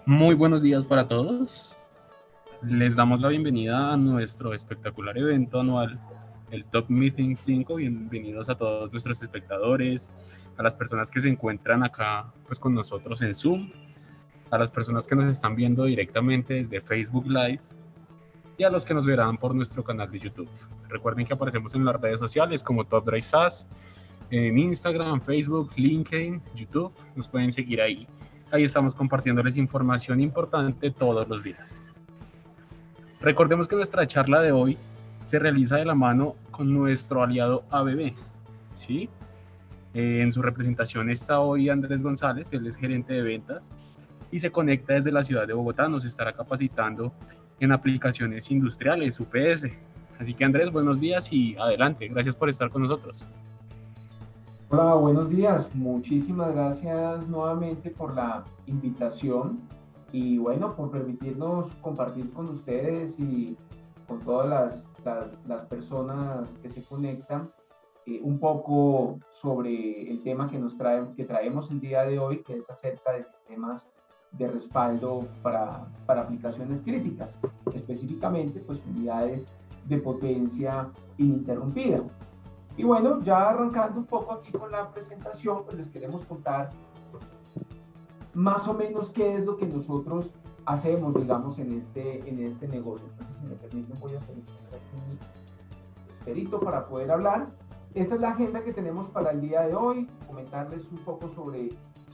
Muy buenos días para todos. Les damos la bienvenida a nuestro espectacular evento anual, el Top Meeting 5. Bienvenidos a todos nuestros espectadores, a las personas que se encuentran acá pues, con nosotros en Zoom, a las personas que nos están viendo directamente desde Facebook Live y a los que nos verán por nuestro canal de YouTube. Recuerden que aparecemos en las redes sociales como Top Drive SaaS, en Instagram, Facebook, LinkedIn, YouTube. Nos pueden seguir ahí. Ahí estamos compartiéndoles información importante todos los días. Recordemos que nuestra charla de hoy se realiza de la mano con nuestro aliado ABB, ¿sí? En su representación está hoy Andrés González, él es gerente de ventas y se conecta desde la ciudad de Bogotá, nos estará capacitando en aplicaciones industriales, UPS. Así que Andrés, buenos días y adelante, gracias por estar con nosotros. Hola, buenos días. Muchísimas gracias nuevamente por la invitación y bueno, por permitirnos compartir con ustedes y con todas las personas que se conectan un poco sobre el tema que traemos el día de hoy, que es acerca de sistemas de respaldo para aplicaciones críticas, específicamente pues unidades de potencia ininterrumpida. Y bueno, ya arrancando un poco aquí con la presentación, pues les queremos contar más o menos qué es lo que nosotros hacemos, digamos, en este negocio. Entonces, si me permiten, voy a seleccionar aquí mi esferito para poder hablar. Esta es la agenda que tenemos para el día de hoy, comentarles un poco sobre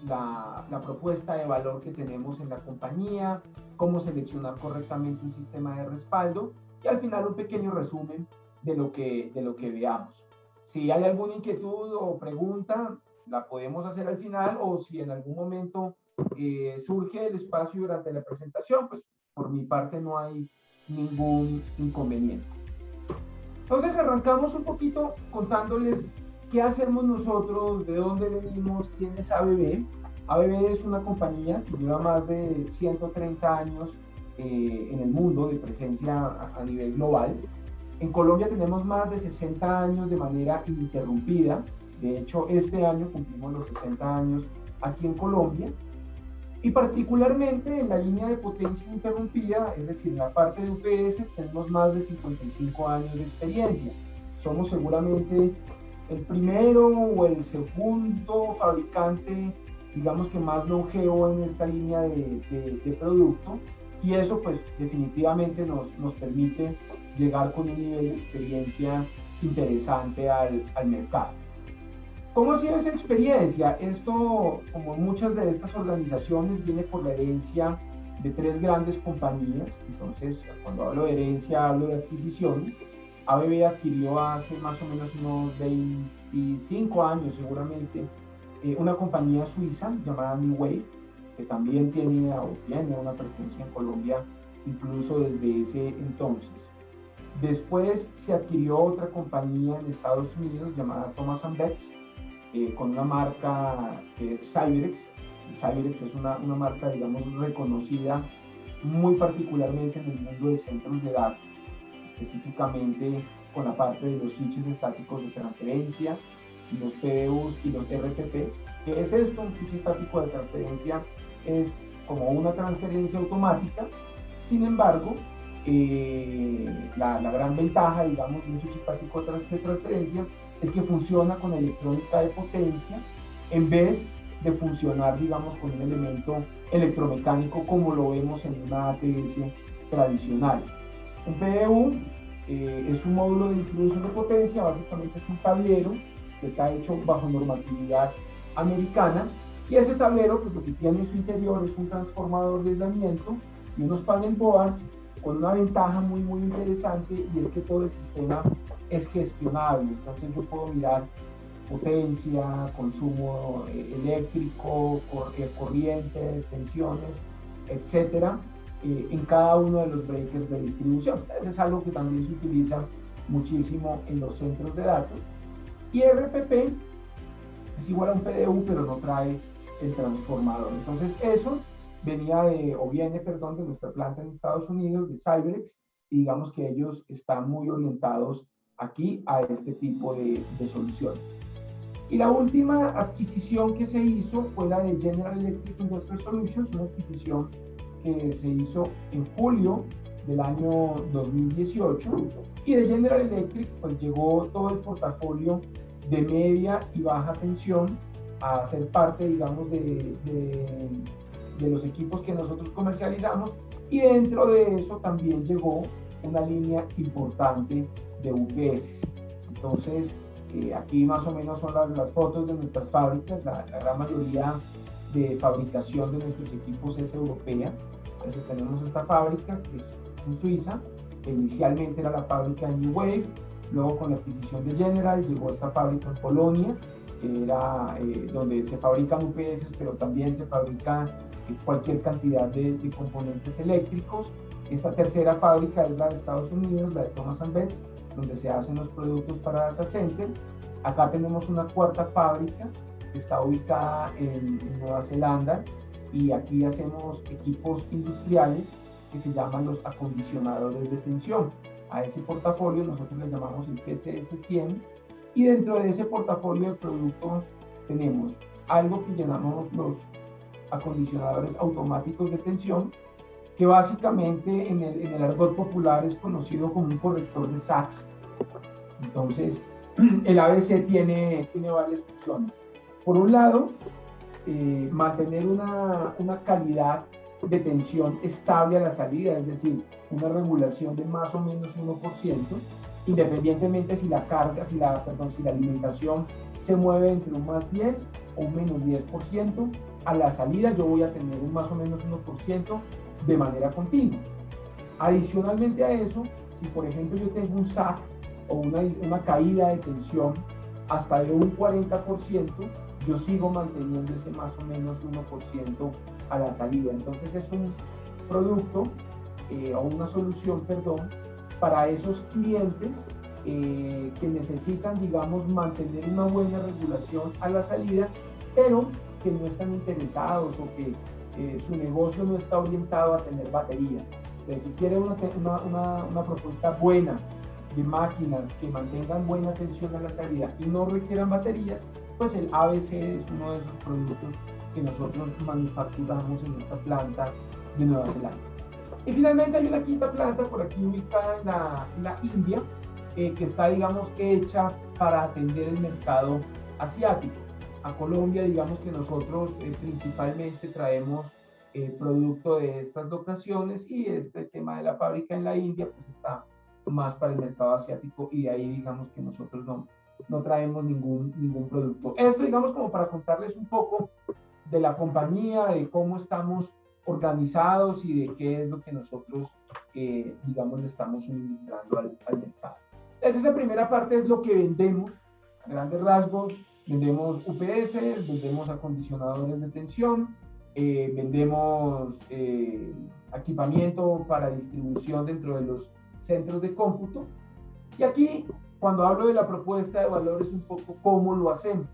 la propuesta de valor que tenemos en la compañía, cómo seleccionar correctamente un sistema de respaldo y al final un pequeño resumen de lo que veamos. Si hay alguna inquietud o pregunta, la podemos hacer al final, o si en algún momento surge el espacio durante la presentación, pues por mi parte no hay ningún inconveniente. Entonces arrancamos un poquito contándoles qué hacemos nosotros, de dónde venimos, quién es ABB. ABB es una compañía que lleva más de 130 años en el mundo de presencia a nivel global. En Colombia tenemos más de 60 años de manera ininterrumpida. De hecho, este año cumplimos los 60 años aquí en Colombia. Y particularmente en la línea de potencia ininterrumpida, es decir, en la parte de UPS, tenemos más de 55 años de experiencia. Somos seguramente el primero o el segundo fabricante, digamos que más longevo en esta línea de producto. Y eso pues definitivamente nos permite llegar con un nivel de experiencia interesante al mercado. ¿Cómo ha sido esa experiencia? Esto, como muchas de estas organizaciones, viene por la herencia de tres grandes compañías. Entonces, cuando hablo de herencia, hablo de adquisiciones. ABB adquirió hace más o menos unos 25 años seguramente una compañía suiza llamada New Wave, que también tiene una presencia en Colombia incluso desde ese entonces. Después se adquirió otra compañía en Estados Unidos llamada Thomas & Betts, con una marca que es Cyberex. Cyberex es una marca, digamos, reconocida muy particularmente en el mundo de centros de datos, específicamente con la parte de los switches estáticos de transferencia, los PDUs y los RTPs. ¿Qué es esto? Un switch estático de transferencia es como una transferencia automática. Sin embargo, la gran ventaja, digamos, de un switch estático de transferencia es que funciona con electrónica de potencia en vez de funcionar, digamos, con un elemento electromecánico como lo vemos en una ATS tradicional. Un PDU es un módulo de distribución de potencia, básicamente es un tablero que está hecho bajo normatividad americana, y ese tablero, pues lo que tiene en su interior es un transformador de aislamiento y unos panel boards con una ventaja muy interesante, y es que todo el sistema es gestionable. Entonces yo puedo mirar potencia, consumo eléctrico, corrientes, tensiones, etcétera, en cada uno de los breakers de distribución. Eso es algo que también se utiliza muchísimo en los centros de datos. Y RPP es igual a un PDU, pero no trae el transformador. Entonces eso viene de nuestra planta en Estados Unidos, de Cyberex, y digamos que ellos están muy orientados aquí a este tipo de soluciones. Y la última adquisición que se hizo fue la de General Electric Industrial Solutions, una adquisición que se hizo en julio del año 2018, y de General Electric pues llegó todo el portafolio de media y baja tensión a ser parte, digamos, de los equipos que nosotros comercializamos, y dentro de eso también llegó una línea importante de UPS. Entonces, aquí más o menos son las fotos de nuestras fábricas. La gran mayoría de fabricación de nuestros equipos es europea. Entonces tenemos esta fábrica que es en Suiza, que inicialmente era la fábrica de New Wave, luego con la adquisición de General llegó esta fábrica en Polonia, que era donde se fabrican UPS, pero también se fabrica cualquier cantidad de componentes eléctricos. Esta tercera fábrica es la de Estados Unidos, la de Thomas & Betts, donde se hacen los productos para data center. Acá tenemos una cuarta fábrica que está ubicada en Nueva Zelanda, y aquí hacemos equipos industriales que se llaman los acondicionadores de tensión. A ese portafolio nosotros le llamamos el PCS100, y dentro de ese portafolio de productos tenemos algo que llamamos los acondicionadores automáticos de tensión, que básicamente en el argot popular es conocido como un corrector de sacks. Entonces, el ABC tiene varias funciones. Por un lado, mantener una calidad de tensión estable a la salida, es decir, una regulación de más o menos 1%, independientemente si la carga, si la alimentación se mueve entre un más 10 o un menos 10%, a la salida yo voy a tener un más o menos 1% de manera continua. Adicionalmente a eso, si por ejemplo yo tengo un SAC o una caída de tensión hasta de un 40%, yo sigo manteniendo ese más o menos 1% a la salida. Entonces es un producto o una solución, perdón, para esos clientes que necesitan, digamos, mantener una buena regulación a la salida, pero que no están interesados o que su negocio no está orientado a tener baterías. Entonces, si quieren una propuesta buena de máquinas que mantengan buena tensión a la salida y no requieran baterías, pues el ABC es uno de esos productos que nosotros manufacturamos en esta planta de Nueva Zelanda. Y finalmente hay una quinta planta por aquí ubicada en la India, que está, digamos, hecha para atender el mercado asiático. A Colombia, digamos que nosotros principalmente traemos producto de estas locaciones, y este tema de la fábrica en la India pues está más para el mercado asiático, y de ahí digamos que nosotros no traemos ningún producto. Esto digamos como para contarles un poco de la compañía, de cómo estamos organizados y de qué es lo que nosotros digamos le estamos suministrando al mercado. Esa primera parte es lo que vendemos a grandes rasgos. Vendemos UPS, vendemos acondicionadores de tensión, vendemos equipamiento para distribución dentro de los centros de cómputo. Y aquí, cuando hablo de la propuesta de valor, es un poco cómo lo hacemos.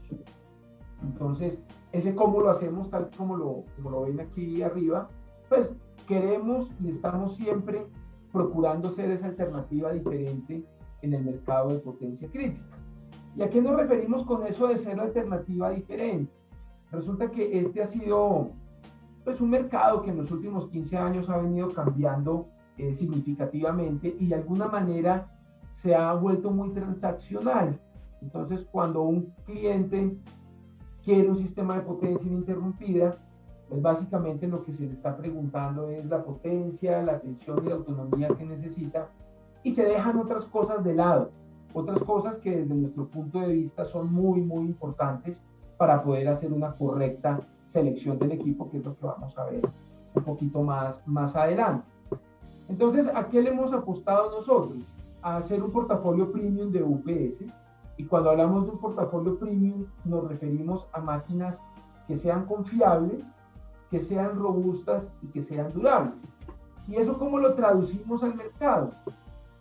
Entonces, ese cómo lo hacemos, tal como lo ven aquí arriba, pues queremos y estamos siempre procurando ser esa alternativa diferente en el mercado de potencia crítica. ¿Y a qué nos referimos con eso de ser la alternativa diferente? Resulta que este ha sido pues, un mercado que en los últimos 15 años ha venido cambiando significativamente, y de alguna manera se ha vuelto muy transaccional. Entonces, cuando un cliente quiere un sistema de potencia ininterrumpida, pues básicamente lo que se le está preguntando es la potencia, la tensión y la autonomía que necesita, y se dejan otras cosas de lado. Otras cosas que desde nuestro punto de vista son muy importantes para poder hacer una correcta selección del equipo, que es lo que vamos a ver un poquito más adelante. Entonces, ¿a qué le hemos apostado nosotros? A hacer un portafolio premium de UPS, y cuando hablamos de un portafolio premium nos referimos a máquinas que sean confiables, que sean robustas y que sean durables. ¿Y eso cómo lo traducimos al mercado?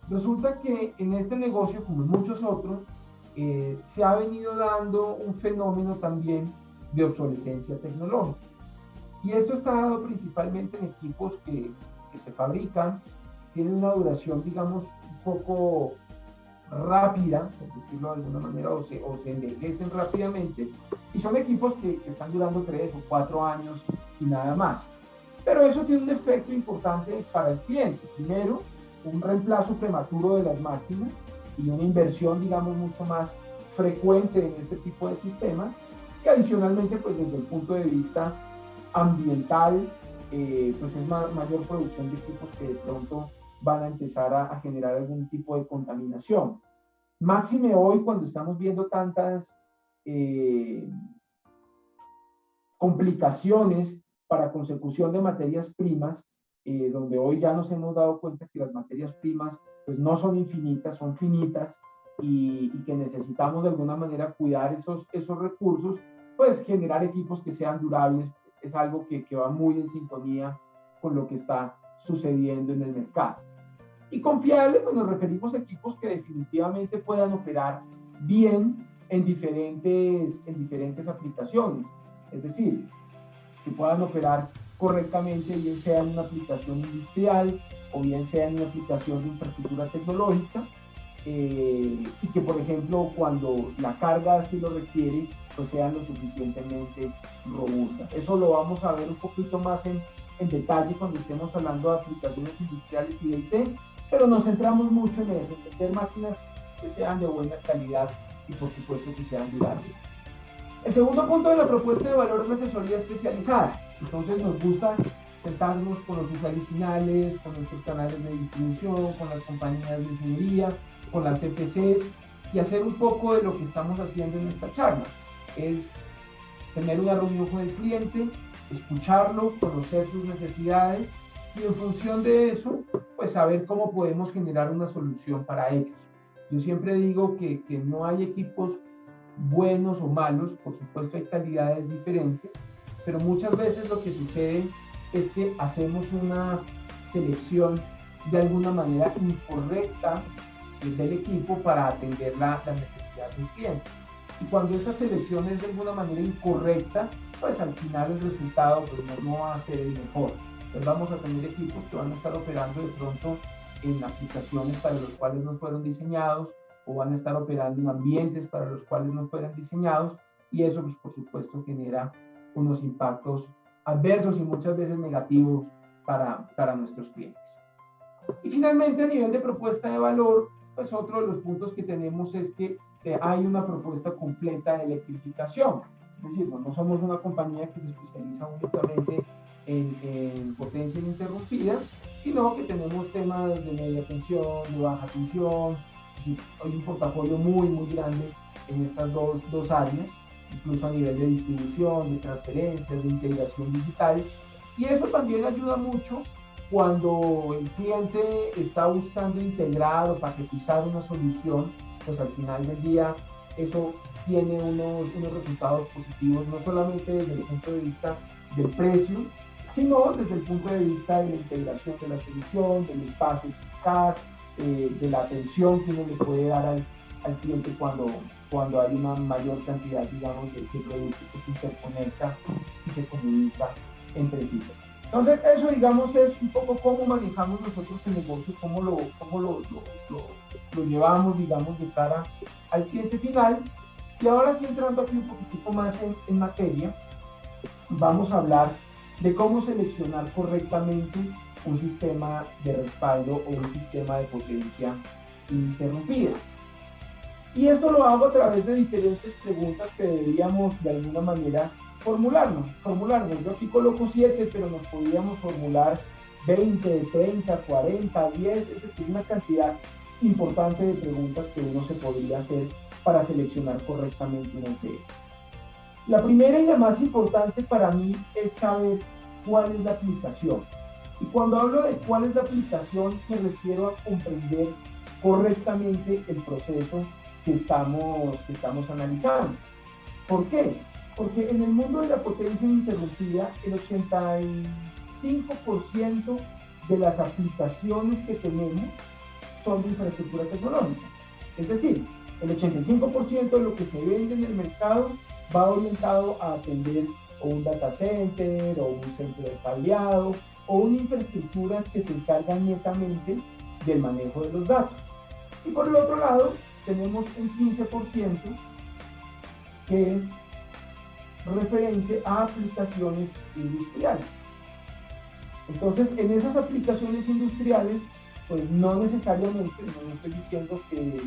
Resulta que en este negocio, como en muchos otros, se ha venido dando un fenómeno también de obsolescencia tecnológica. Y esto está dado principalmente en equipos que se fabrican, tienen una duración, digamos, un poco rápida, por decirlo de alguna manera, o se envejecen rápidamente, y son equipos que están durando 3 o 4 años y nada más. Pero eso tiene un efecto importante para el cliente. Primero, un reemplazo prematuro de las máquinas y una inversión, digamos, mucho más frecuente en este tipo de sistemas, que adicionalmente, pues desde el punto de vista ambiental, pues es mayor producción de equipos que de pronto van a empezar a generar algún tipo de contaminación. Máxime hoy, cuando estamos viendo tantas complicaciones para consecución de materias primas, donde hoy ya nos hemos dado cuenta que las materias primas pues no son infinitas, son finitas, y que necesitamos de alguna manera cuidar esos recursos, pues generar equipos que sean durables es algo que va muy en sintonía con lo que está sucediendo en el mercado. Y confiable, pues nos referimos a equipos que definitivamente puedan operar bien en diferentes aplicaciones. Es decir, que puedan operar correctamente, bien sea en una aplicación industrial o bien sea en una aplicación de infraestructura tecnológica, y que, por ejemplo, cuando la carga así lo requiere, pues sean lo suficientemente robustas. Eso lo vamos a ver un poquito más en detalle cuando estemos hablando de aplicaciones industriales y de IT, pero nos centramos mucho en eso, en meter máquinas que sean de buena calidad y, por supuesto, que sean durables. El segundo punto de la propuesta de valor es la asesoría especializada. Entonces nos gusta sentarnos con los usuarios finales, con nuestros canales de distribución, con las compañías de ingeniería, con las EPCs, y hacer un poco de lo que estamos haciendo en esta charla. Es tener una reunión con el cliente, escucharlo, conocer sus necesidades y en función de eso, pues saber cómo podemos generar una solución para ellos. Yo siempre digo que no hay equipos buenos o malos, por supuesto hay calidades diferentes, pero muchas veces lo que sucede es que hacemos una selección de alguna manera incorrecta del equipo para atender la necesidad del cliente. Y cuando esta selección es de alguna manera incorrecta, pues al final el resultado pues no va a ser el mejor. Entonces vamos a tener equipos que van a estar operando de pronto en aplicaciones para los cuales no fueron diseñados, o van a estar operando en ambientes para los cuales no fueron diseñados, y eso pues por supuesto genera unos impactos adversos y muchas veces negativos para nuestros clientes. Y finalmente, a nivel de propuesta de valor, pues otro de los puntos que tenemos es que hay una propuesta completa de electrificación. Es decir, no somos una compañía que se especializa únicamente en potencia ininterrumpida, sino que tenemos temas de media tensión, de baja tensión. Hay un portafolio muy grande en estas dos áreas, incluso a nivel de distribución, de transferencias, de integración digital, y eso también ayuda mucho cuando el cliente está buscando integrar o paquetizar una solución. Pues al final del día eso tiene unos resultados positivos, no solamente desde el punto de vista del precio, sino desde el punto de vista de la integración de la solución, del espacio utilizar, de la atención que uno le puede dar al cliente cuando hay una mayor cantidad, digamos, de productos que se interconecta y se comunica entre sí. Entonces, eso, digamos, es un poco cómo manejamos nosotros el negocio, cómo lo llevamos, digamos, de cara al cliente final. Y ahora sí, entrando aquí un poquitico más en materia, vamos a hablar de cómo seleccionar correctamente un sistema de respaldo o un sistema de potencia ininterrumpida. Y esto lo hago a través de diferentes preguntas que deberíamos de alguna manera formularnos. Yo aquí coloco 7, pero nos podríamos formular 20, 30, 40, 10, es decir, una cantidad importante de preguntas que uno se podría hacer para seleccionar correctamente una UPS. La primera y la más importante para mí es saber cuál es la aplicación. Y cuando hablo de cuál es la aplicación, me refiero a comprender correctamente el proceso que estamos analizando. ¿Por qué? Porque en el mundo de la potencia ininterrumpida, el 85% de las aplicaciones que tenemos son de infraestructura tecnológica. Es decir, el 85% de lo que se vende en el mercado va orientado a atender o un data center, o un centro de cableado, o una infraestructura que se encarga netamente del manejo de los datos. Y por el otro lado, tenemos un 15% que es referente a aplicaciones industriales. Entonces, en esas aplicaciones industriales, pues no necesariamente, no estoy diciendo que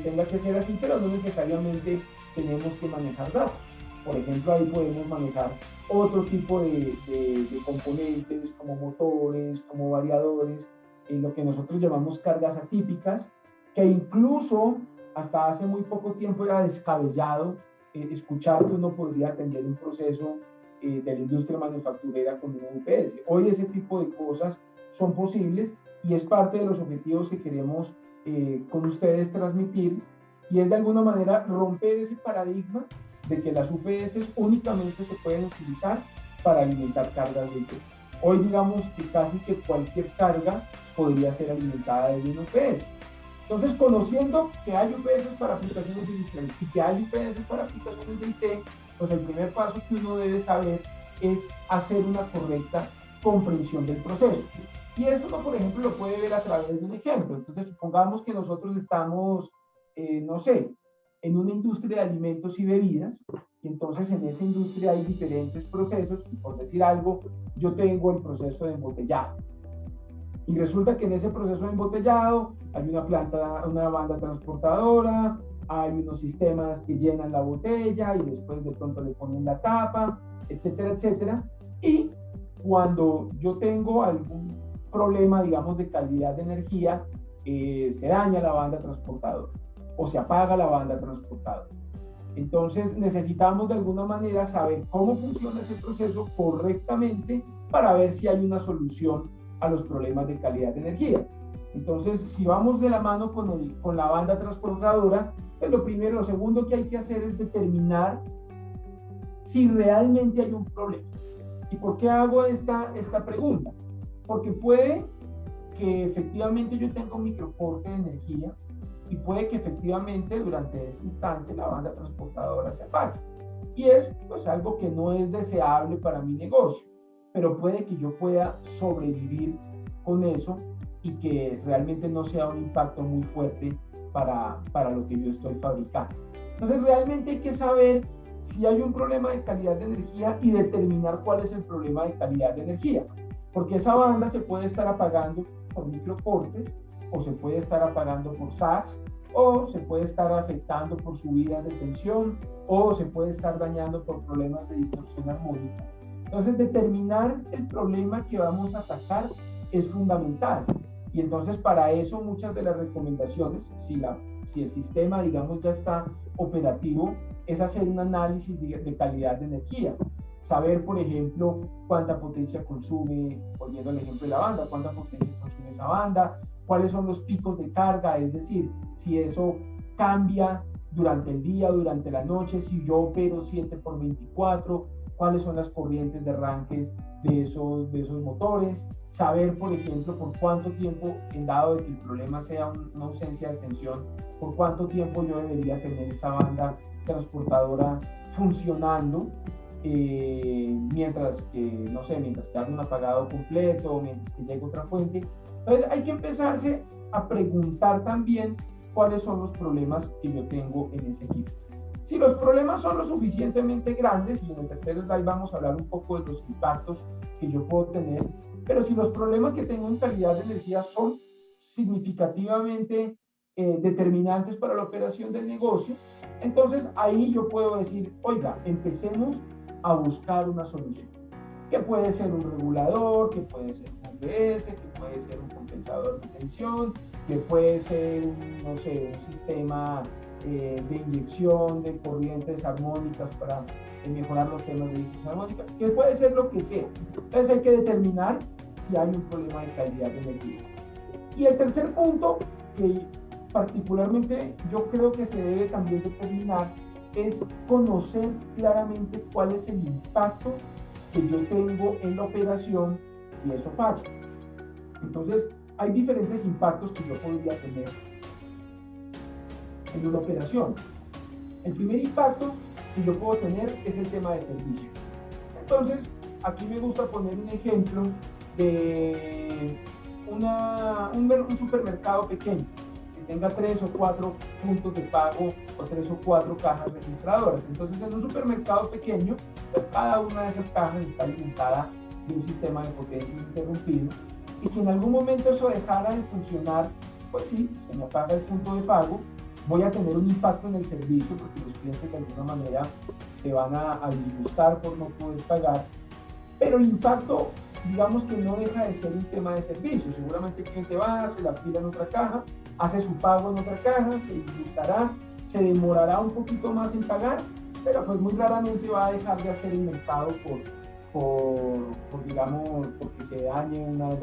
tenga que ser así, pero no necesariamente tenemos que manejar datos. Por ejemplo, ahí podemos manejar otro tipo de componentes como motores, como variadores, lo que nosotros llamamos cargas atípicas, que incluso hasta hace muy poco tiempo era descabellado escuchar que uno podría atender un proceso de la industria manufacturera con una UPS. Hoy ese tipo de cosas son posibles y es parte de los objetivos que queremos con ustedes transmitir, y es de alguna manera romper ese paradigma de que las UPS únicamente se pueden utilizar para alimentar cargas de IT. Hoy digamos que casi que cualquier carga podría ser alimentada desde una UPS. Entonces, conociendo que hay UPS para aplicaciones industriales y que hay UPS para aplicaciones de IT, pues el primer paso que uno debe saber es hacer una correcta comprensión del proceso. Y esto uno, por ejemplo, lo puede ver a través de un ejemplo. Entonces, supongamos que nosotros estamos, no sé, en una industria de alimentos y bebidas, y entonces en esa industria hay diferentes procesos, y por decir algo, yo tengo el proceso de embotellado. Y resulta que en ese proceso de embotellado hay una planta, una banda transportadora, hay unos sistemas que llenan la botella y después de pronto le ponen la tapa, etcétera, etcétera. Y cuando yo tengo algún problema, digamos, de calidad de energía, se daña la banda transportadora o se apaga la banda transportadora. Entonces necesitamos de alguna manera saber cómo funciona ese proceso correctamente para ver si hay una solución a los problemas de calidad de energía. Entonces, si vamos de la mano con la banda transportadora, pues lo segundo que hay que hacer es determinar si realmente hay un problema. ¿Y por qué hago esta pregunta? Porque puede que efectivamente yo tenga un microcorte de energía y puede que efectivamente durante ese instante la banda transportadora se apague. Y es pues algo que no es deseable para mi negocio, pero puede que yo pueda sobrevivir con eso y que realmente no sea un impacto muy fuerte para lo que yo estoy fabricando. Entonces realmente hay que saber si hay un problema de calidad de energía y determinar cuál es el problema de calidad de energía, porque esa banda se puede estar apagando por microcortes, o se puede estar apagando por sacs, o se puede estar afectando por subidas de tensión, o se puede estar dañando por problemas de distorsión armónica. Entonces, determinar el problema que vamos a atacar es fundamental. Y entonces, para eso, muchas de las recomendaciones, si el sistema, digamos, ya está operativo, es hacer un análisis de calidad de energía. Saber, por ejemplo, cuánta potencia consume, volviendo al ejemplo de la banda, cuánta potencia consume esa banda, cuáles son los picos de carga, es decir, si eso cambia durante el día, durante la noche, si yo opero 7x24, cuáles son las corrientes de arranques de esos motores, saber, por ejemplo, por cuánto tiempo, en dado de que el problema sea una ausencia de tensión, por cuánto tiempo yo debería tener esa banda transportadora funcionando, mientras que, no sé, mientras que haga un apagado completo, mientras que llegue otra fuente. Entonces hay que empezarse a preguntar también cuáles son los problemas que yo tengo en ese equipo. Si los problemas son lo suficientemente grandes, y en el tercer slide vamos a hablar un poco de los impactos que yo puedo tener, pero si los problemas que tengo en calidad de energía son significativamente determinantes para la operación del negocio, entonces ahí yo puedo decir, oiga, empecemos a buscar una solución, que puede ser un regulador, que puede ser un UPS, que puede ser un compensador de tensión, que puede ser, no sé, un sistema de inyección de corrientes armónicas para mejorar los temas de distorsión armónica, que puede ser lo que sea. Entonces hay que determinar si hay un problema de calidad de energía. Y el tercer punto, que particularmente yo creo que se debe también determinar, es conocer claramente cuál es el impacto que yo tengo en la operación si eso falla. Entonces, hay diferentes impactos que yo podría tener en una operación. El primer impacto que yo puedo tener es el tema de servicio. Entonces, aquí me gusta poner un ejemplo de un supermercado pequeño que tenga 3 o 4 puntos de pago o 3 o 4 cajas registradoras. Entonces, en un supermercado pequeño, pues cada una de esas cajas está alimentada de un sistema de potencia interrumpido. Y si en algún momento eso dejara de funcionar, pues sí, se me apaga el punto de pago, voy a tener un impacto en el servicio porque los clientes de alguna manera se van a disgustar por no poder pagar, pero el impacto, digamos que no deja de ser un tema de servicio. Seguramente el cliente va, se la pila en otra caja, hace su pago en otra caja, se disgustará, se demorará un poquito más en pagar, pero pues muy raramente va a dejar de hacer el mercado digamos, porque se dañe una de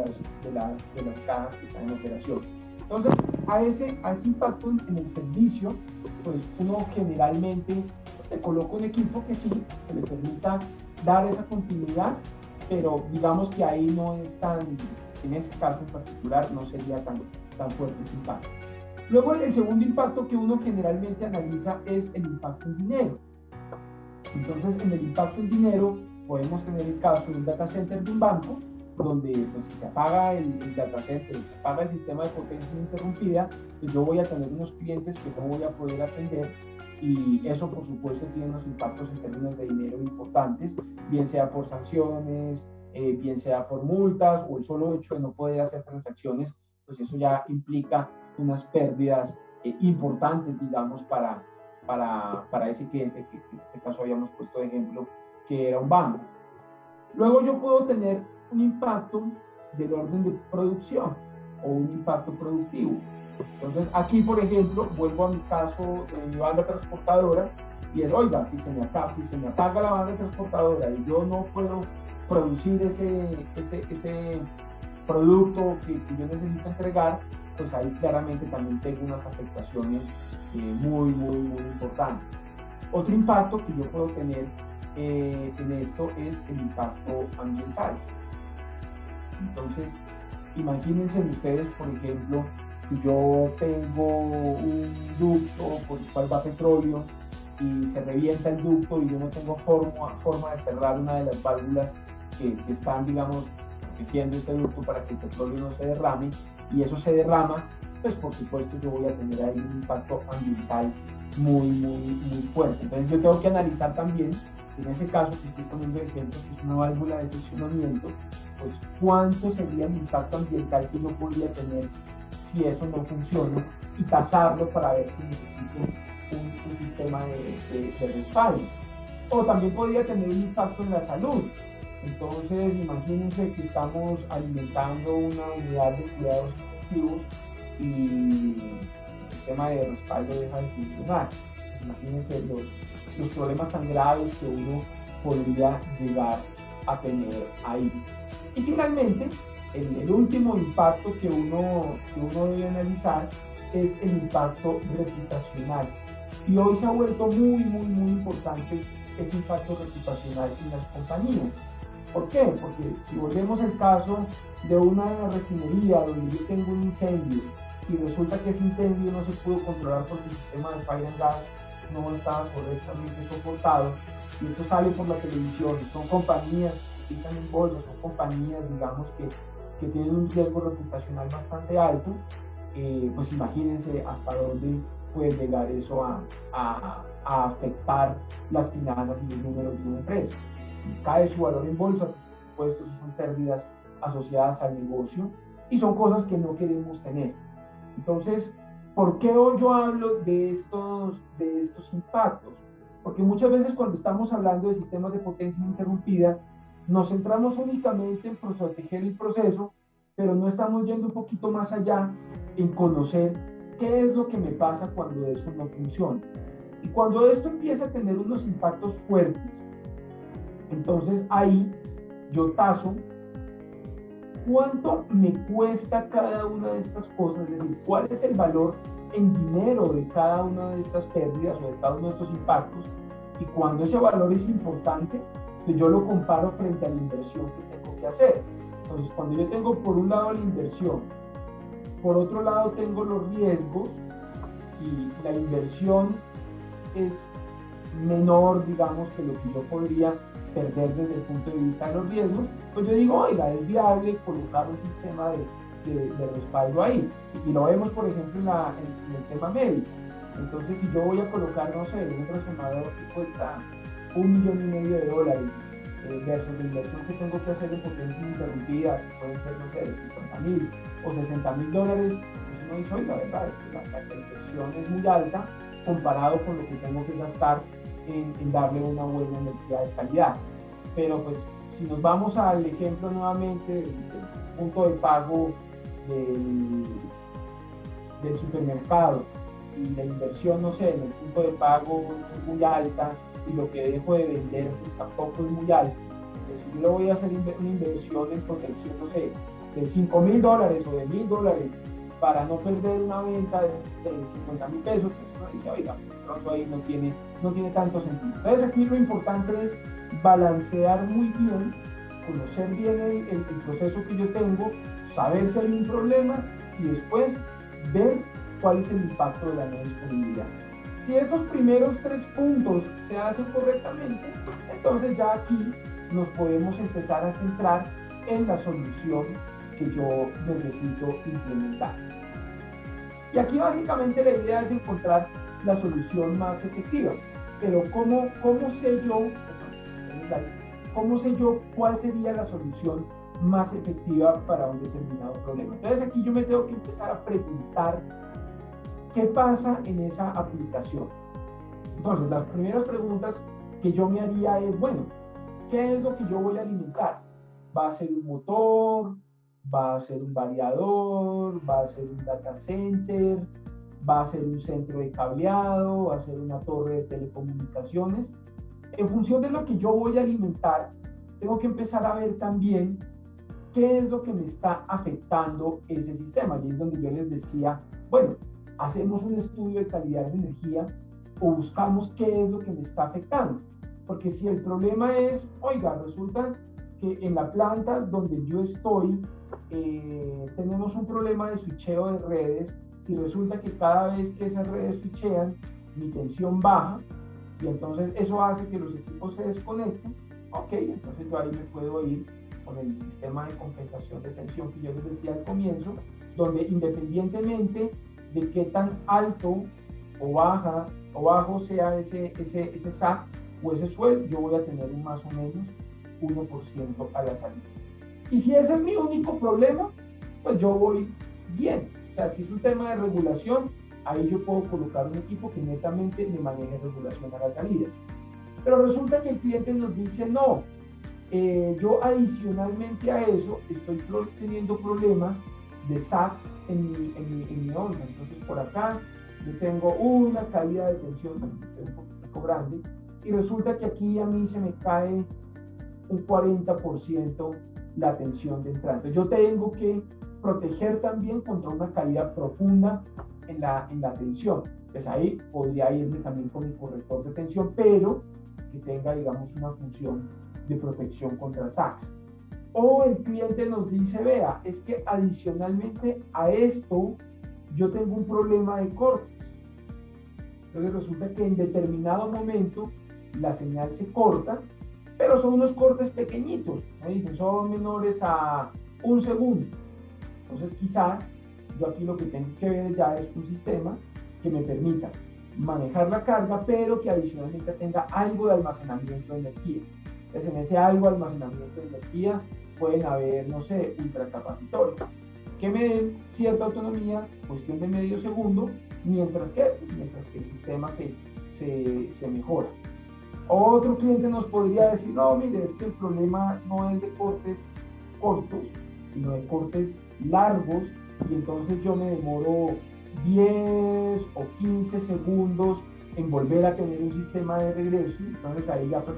las cajas que están en operación. Entonces, a ese impacto en el servicio, pues uno generalmente le coloca un equipo que sí, que le permita dar esa continuidad, pero digamos que ahí no es en ese caso en particular, no sería tan fuerte ese impacto. Luego, el segundo impacto que uno generalmente analiza es el impacto en dinero. Entonces, en el impacto en dinero, podemos tener el caso de un data center de un banco, donde pues, si se apaga el data center, se apaga el sistema de potencia interrumpida, pues yo voy a tener unos clientes que no voy a poder atender, y eso por supuesto tiene unos impactos en términos de dinero importantes, bien sea por sanciones, bien sea por multas, o el solo hecho de no poder hacer transacciones, pues eso ya implica unas pérdidas importantes, digamos, para ese cliente, que en este caso habíamos puesto de ejemplo, que era un banco. Luego yo puedo tener un impacto del orden de producción o un impacto productivo. Entonces aquí, por ejemplo, vuelvo a mi caso de mi banda transportadora, y es, oiga, si se me apaga la banda transportadora y yo no puedo producir ese producto que yo necesito entregar, pues ahí claramente también tengo unas afectaciones muy importantes. Otro impacto que yo puedo tener en esto es el impacto ambiental. Entonces, imagínense ustedes, por ejemplo, si yo tengo un ducto por el cual va petróleo y se revienta el ducto y yo no tengo forma de cerrar una de las válvulas que están, digamos, protegiendo este ducto para que el petróleo no se derrame, y eso se derrama, pues por supuesto yo voy a tener ahí un impacto ambiental muy fuerte. Entonces yo tengo que analizar también, si en ese caso que estoy poniendo de ejemplo, que es una válvula de seccionamiento, pues cuánto sería el impacto ambiental que yo podría tener si eso no funciona, y tasarlo para ver si necesito un sistema de respaldo. O también podría tener un impacto en la salud. Entonces, imagínense que estamos alimentando una unidad de cuidados intensivos y el sistema de respaldo deja de funcionar. Imagínense los problemas tan graves que uno podría llegar a tener ahí. Y finalmente, el último impacto que uno debe analizar es el impacto reputacional. Y hoy se ha vuelto muy importante ese impacto reputacional en las compañías. ¿Por qué? Porque si volvemos al caso de una refinería donde yo tengo un incendio y resulta que ese incendio no se pudo controlar porque el sistema de fire and gas no estaba correctamente soportado, y esto sale por la televisión, son compañías que cotizan en bolsa, son compañías, digamos, que tienen un riesgo reputacional bastante alto, pues imagínense hasta dónde puede llegar eso a afectar las finanzas y los números de una empresa. Si cae su valor en bolsa, por supuesto, son pérdidas asociadas al negocio y son cosas que no queremos tener. Entonces, ¿por qué hoy yo hablo de estos impactos? Porque muchas veces cuando estamos hablando de sistemas de potencia interrumpida, nos centramos únicamente en proteger el proceso, pero no estamos yendo un poquito más allá en conocer qué es lo que me pasa cuando eso no funciona. Y cuando esto empieza a tener unos impactos fuertes, entonces ahí yo taso cuánto me cuesta cada una de estas cosas, es decir, cuál es el valor en dinero de cada una de estas pérdidas o de cada uno de estos impactos, y cuando ese valor es importante, pues yo lo comparo frente a la inversión que tengo que hacer. Entonces, cuando yo tengo por un lado la inversión, por otro lado tengo los riesgos, y la inversión es menor, digamos, que lo que yo podría perder desde el punto de vista de los riesgos, pues yo digo, oiga, es viable colocar un sistema de respaldo ahí. Y lo vemos, por ejemplo, en el tema médico. Entonces, si yo voy a colocar, no sé, un resonador que cuesta $1,5 millones versus la inversión que tengo que hacer en potencia ininterrumpida, que pueden ser, no sé, de 50.000 o $60.000, pues uno dice, oye, la verdad es que la inversión es muy alta comparado con lo que tengo que gastar en darle una buena energía de calidad. Pero pues si nos vamos al ejemplo nuevamente del punto de pago del supermercado y la inversión, no sé, en el punto de pago no es muy alta y lo que dejo de vender pues tampoco es muy alto. Entonces, si yo le voy a hacer una inversión en protección, no sé, de $5.000 o de $1.000 para no perder una venta de 50.000 pesos, pues uno dice, oiga, pronto ahí no tiene tanto sentido. Entonces aquí lo importante es balancear muy bien, conocer bien el proceso que yo tengo, saber si hay un problema y después ver cuál es el impacto de la no disponibilidad. Si estos primeros 3 puntos se hacen correctamente, entonces ya aquí nos podemos empezar a centrar en la solución que yo necesito implementar. Y aquí básicamente la idea es encontrar la solución más efectiva. Pero ¿cómo sé yo cuál sería la solución más efectiva para un determinado problema? Entonces aquí yo me tengo que empezar a preguntar qué pasa en esa aplicación. Entonces las primeras preguntas que yo me haría es, bueno, ¿qué es lo que yo voy a alimentar? ¿Va a ser un motor? ¿Va a ser un variador? ¿Va a ser un data center? ¿Va a ser un centro de cableado? ¿Va a ser una torre de telecomunicaciones? En función de lo que yo voy a alimentar, tengo que empezar a ver también qué es lo que me está afectando ese sistema. Y es donde yo les decía, bueno, hacemos un estudio de calidad de energía o buscamos qué es lo que me está afectando. Porque si el problema es, oiga, resulta que en la planta donde yo estoy tenemos un problema de switcheo de redes y resulta que cada vez que esas redes switchean, mi tensión baja y entonces eso hace que los equipos se desconecten. Ok, entonces yo ahí me puedo ir con el sistema de compensación de tensión que yo les decía al comienzo, donde independientemente de qué tan alto o bajo sea ese SAC o ese suelo, yo voy a tener un más o menos 1% a la salida. Y si ese es mi único problema, pues yo voy bien. O sea, si es un tema de regulación, ahí yo puedo colocar un equipo que netamente me maneje regulación a la salida. Pero resulta que el cliente nos dice, no, yo adicionalmente a eso estoy teniendo problemas de SACs en mi órgano. Entonces por acá yo tengo una caída de tensión un poco grande y resulta que aquí a mí se me cae un 40% la tensión de entrada. Entonces yo tengo que proteger también contra una caída profunda en la tensión. Pues ahí podría irme también con mi corrector de tensión, pero que tenga, digamos, una función de protección contra SACs. O el cliente nos dice, vea, es que adicionalmente a esto yo tengo un problema de cortes. Entonces resulta que en determinado momento la señal se corta, pero son unos cortes pequeñitos, me dicen, son menores a 1 segundo. Entonces quizá yo aquí lo que tengo que ver ya es un sistema que me permita manejar la carga, pero que adicionalmente tenga algo de almacenamiento de energía. Entonces en ese algo de almacenamiento de energía pueden haber, no sé, ultracapacitores que me den cierta autonomía, cuestión de medio segundo, mientras que el sistema se mejora. Otro cliente nos podría decir, no, mire, es que el problema no es de cortes cortos, sino de cortes largos, y entonces yo me demoro 10 o 15 segundos en volver a tener un sistema de regreso. Entonces ahí ya pues,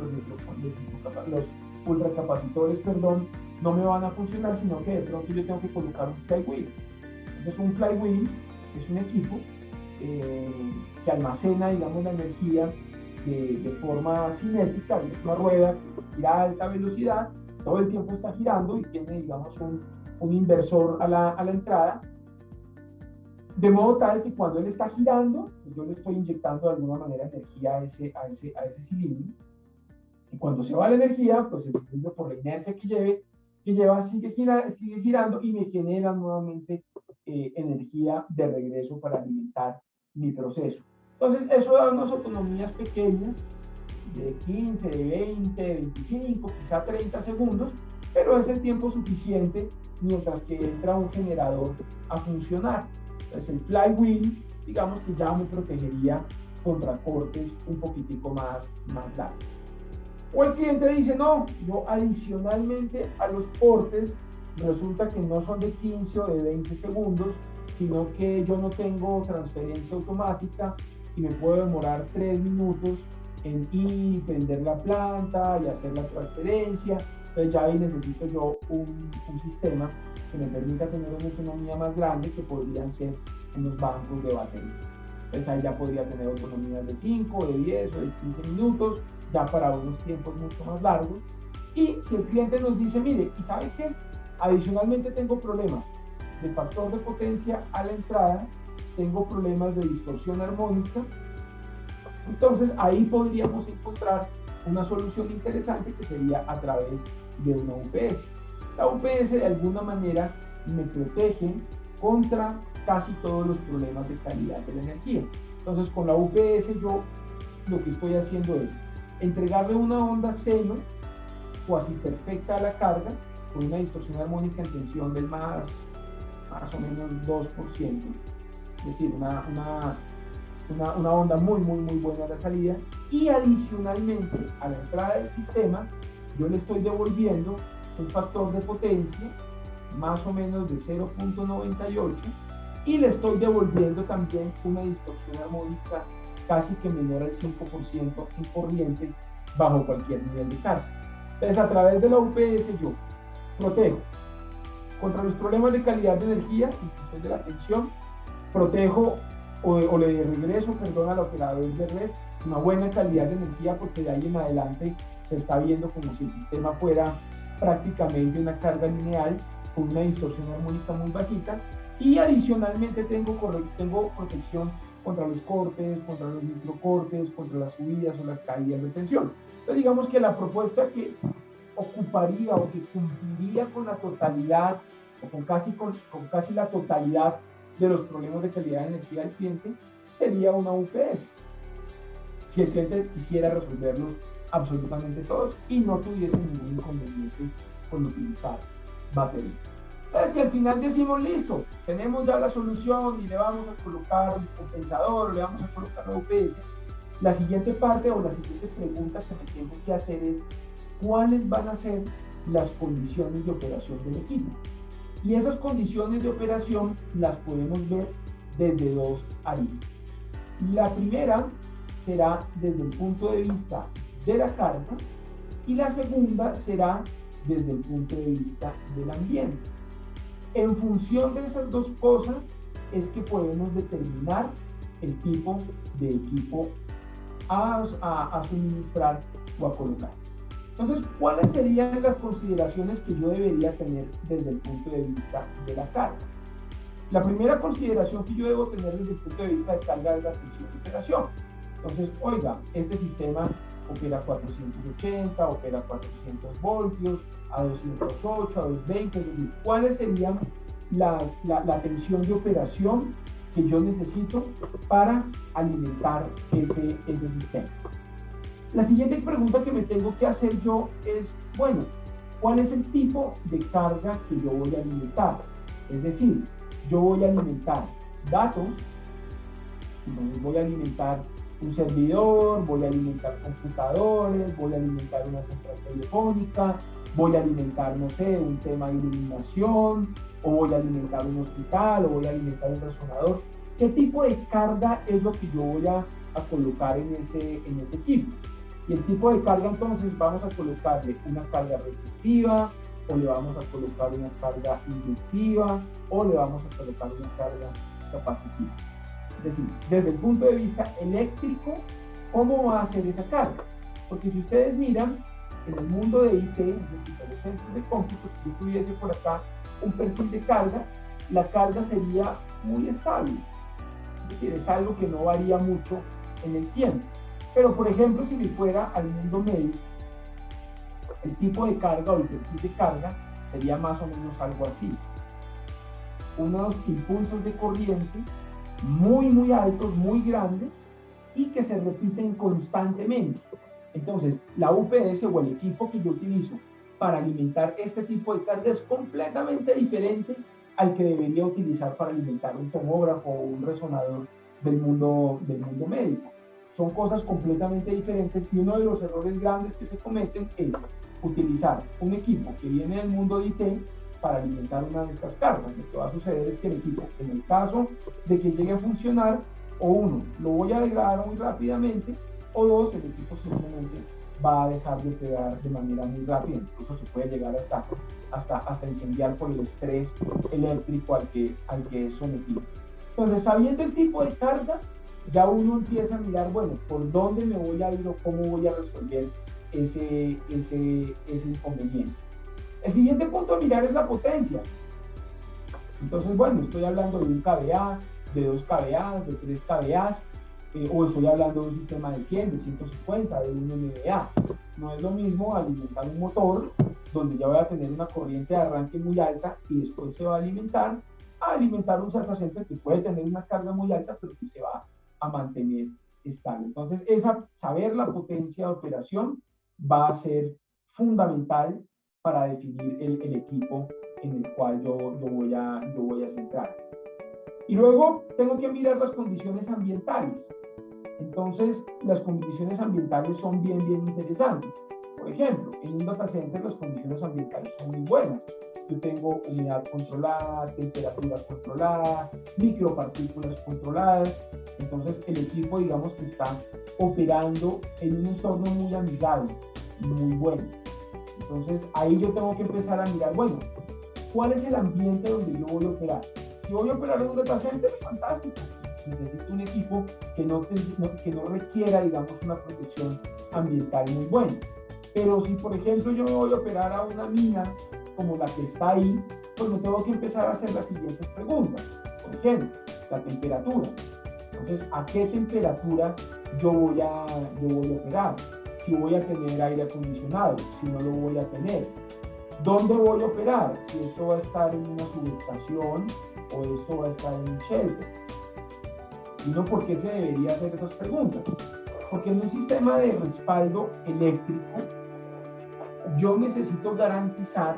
los ultracapacitores, no me van a funcionar, sino que de pronto yo tengo que colocar un flywheel. Entonces un flywheel es un equipo que almacena, digamos, la energía de forma cinética, es una rueda que gira a alta velocidad, todo el tiempo está girando y tiene, digamos, un inversor a la entrada, de modo tal que cuando él está girando, yo le estoy inyectando de alguna manera energía a ese cilindro, y cuando se va la energía, pues el cilindro, por la inercia que lleva sigue girando y me genera nuevamente energía de regreso para alimentar mi proceso. Entonces eso da unas autonomías pequeñas de 15, de 20, 25, quizá 30 segundos, pero es el tiempo suficiente mientras que entra un generador a funcionar. Entonces el flywheel, digamos que ya me protegería contra cortes un poquitico más largos. O el cliente dice, no, yo adicionalmente a los cortes, resulta que no son de 15 o de 20 segundos, sino que yo no tengo transferencia automática y me puedo demorar 3 minutos en ir y prender la planta y hacer la transferencia. Entonces ya ahí necesito yo un sistema que me permita tener una autonomía más grande, que podrían ser unos bancos de baterías. Entonces ahí ya podría tener autonomías de 5, de 10 o de 15 minutos, ya para unos tiempos mucho más largos. Y si el cliente nos dice, mire, ¿y sabe qué? Adicionalmente tengo problemas de factor de potencia a la entrada, tengo problemas de distorsión armónica, entonces ahí podríamos encontrar una solución interesante que sería a través de una UPS. La UPS de alguna manera me protege contra casi todos los problemas de calidad de la energía. Entonces con la UPS yo lo que estoy haciendo es entregarle una onda seno cuasi perfecta a la carga con una distorsión armónica en tensión del más o menos 2%, es decir, una onda muy buena a la salida, y adicionalmente a la entrada del sistema yo le estoy devolviendo un factor de potencia más o menos de 0.98 y le estoy devolviendo también una distorsión armónica casi que menor al 5% en corriente bajo cualquier nivel de carga. Entonces a través de la UPS yo protejo contra los problemas de calidad de energía en función de la tensión, protejo o le regreso, al operador de red una buena calidad de energía, porque de ahí en adelante se está viendo como si el sistema fuera prácticamente una carga lineal con una distorsión armónica muy bajita, y adicionalmente tengo protección contra los cortes, contra los microcortes, contra las subidas o las caídas de tensión. Entonces digamos que la propuesta que ocuparía o que cumpliría con la totalidad o con casi la totalidad de los problemas de calidad de energía del cliente sería una UPS, si el cliente quisiera resolverlos absolutamente todos y no tuviese ningún inconveniente con utilizar batería. Entonces, si al final decimos, listo, tenemos ya la solución y le vamos a colocar un compensador, le vamos a colocar la UPS, la siguiente parte o la siguiente pregunta que me tengo que hacer es, ¿cuáles van a ser las condiciones de operación del equipo? Y esas condiciones de operación las podemos ver desde dos aristas. La primera será desde el punto de vista de la carga y la segunda será desde el punto de vista del ambiente. En función de esas dos cosas es que podemos determinar el tipo de equipo a suministrar o a colocar. Entonces, ¿cuáles serían las consideraciones que yo debería tener desde el punto de vista de la carga? La primera consideración que yo debo tener desde el punto de vista de carga es la tensión de operación. Entonces, oiga, este sistema opera 480, opera 400 voltios, a 208, a 220, es decir, ¿cuáles serían la tensión de operación que yo necesito para alimentar ese sistema? La siguiente pregunta que me tengo que hacer yo es, bueno, ¿cuál es el tipo de carga que yo voy a alimentar? Es decir, yo voy a alimentar datos, entonces voy a alimentar un servidor, voy a alimentar computadores, voy a alimentar una central telefónica, voy a alimentar, no sé, un tema de iluminación, o voy a alimentar un hospital, o voy a alimentar un resonador. ¿Qué tipo de carga es lo que yo voy a colocar en ese equipo? Y el tipo de carga, entonces, vamos a colocarle una carga resistiva, o le vamos a colocar una carga inductiva, o le vamos a colocar una carga capacitiva. Es decir, desde el punto de vista eléctrico, ¿cómo va a ser esa carga? Porque si ustedes miran, en el mundo de IT, es decir, en los centros de cómputo, si yo tuviese por acá un perfil de carga, la carga sería muy estable. Es decir, es algo que no varía mucho en el tiempo. Pero, por ejemplo, si me fuera al mundo médico, el tipo de carga o el perfil de carga sería más o menos algo así. Unos impulsos de corriente muy altos, muy grandes, y que se repiten constantemente. Entonces, la UPS o el equipo que yo utilizo para alimentar este tipo de carga es completamente diferente al que debería utilizar para alimentar un tomógrafo o un resonador del mundo médico. Son cosas completamente diferentes y uno de los errores grandes que se cometen es utilizar un equipo que viene del mundo de IT para alimentar una de estas cargas. Lo que va a suceder es que el equipo, en el caso de que llegue a funcionar, o uno, lo voy a degradar muy rápidamente, o dos, el equipo simplemente va a dejar de operar de manera muy rápida. Incluso se puede llegar hasta incendiar por el estrés eléctrico al que es sometido. Entonces, sabiendo el tipo de carga, ya uno empieza a mirar, bueno, por dónde me voy a ir o cómo voy a resolver ese inconveniente. El siguiente punto a mirar es la potencia. Entonces, bueno, estoy hablando de un kVA, de 2 kVA, de 3 kVA, o estoy hablando de un sistema de 100, de 150, de 1 MVA. No es lo mismo alimentar un motor, donde ya voy a tener una corriente de arranque muy alta y después se va a alimentar un data center que puede tener una carga muy alta, pero que se va a mantener estable. Entonces, saber la potencia de operación va a ser fundamental para definir el equipo en el cual yo voy a centrar. Y luego tengo que mirar las condiciones ambientales. Entonces, las condiciones ambientales son bien interesantes. Por ejemplo, en un data center las condiciones ambientales son muy buenas. Yo tengo humedad controlada, temperatura controlada, micropartículas controladas. Entonces, el equipo, digamos que está operando en un entorno muy amigable, muy bueno. Entonces, ahí yo tengo que empezar a mirar, bueno, ¿cuál es el ambiente donde yo voy a operar? Si voy a operar en un data center, fantástico. Necesito un equipo que no requiera, digamos, una protección ambiental muy buena. Pero si, por ejemplo, yo voy a operar a una mina como la que está ahí, pues me tengo que empezar a hacer las siguientes preguntas. Por ejemplo, la temperatura. Entonces, ¿a qué temperatura yo voy a operar? Si voy a tener aire acondicionado, si no lo voy a tener. ¿Dónde voy a operar? Si esto va a estar en una subestación o esto va a estar en un shelter. ¿Y no por qué se debería hacer esas preguntas? Porque en un sistema de respaldo eléctrico, yo necesito garantizar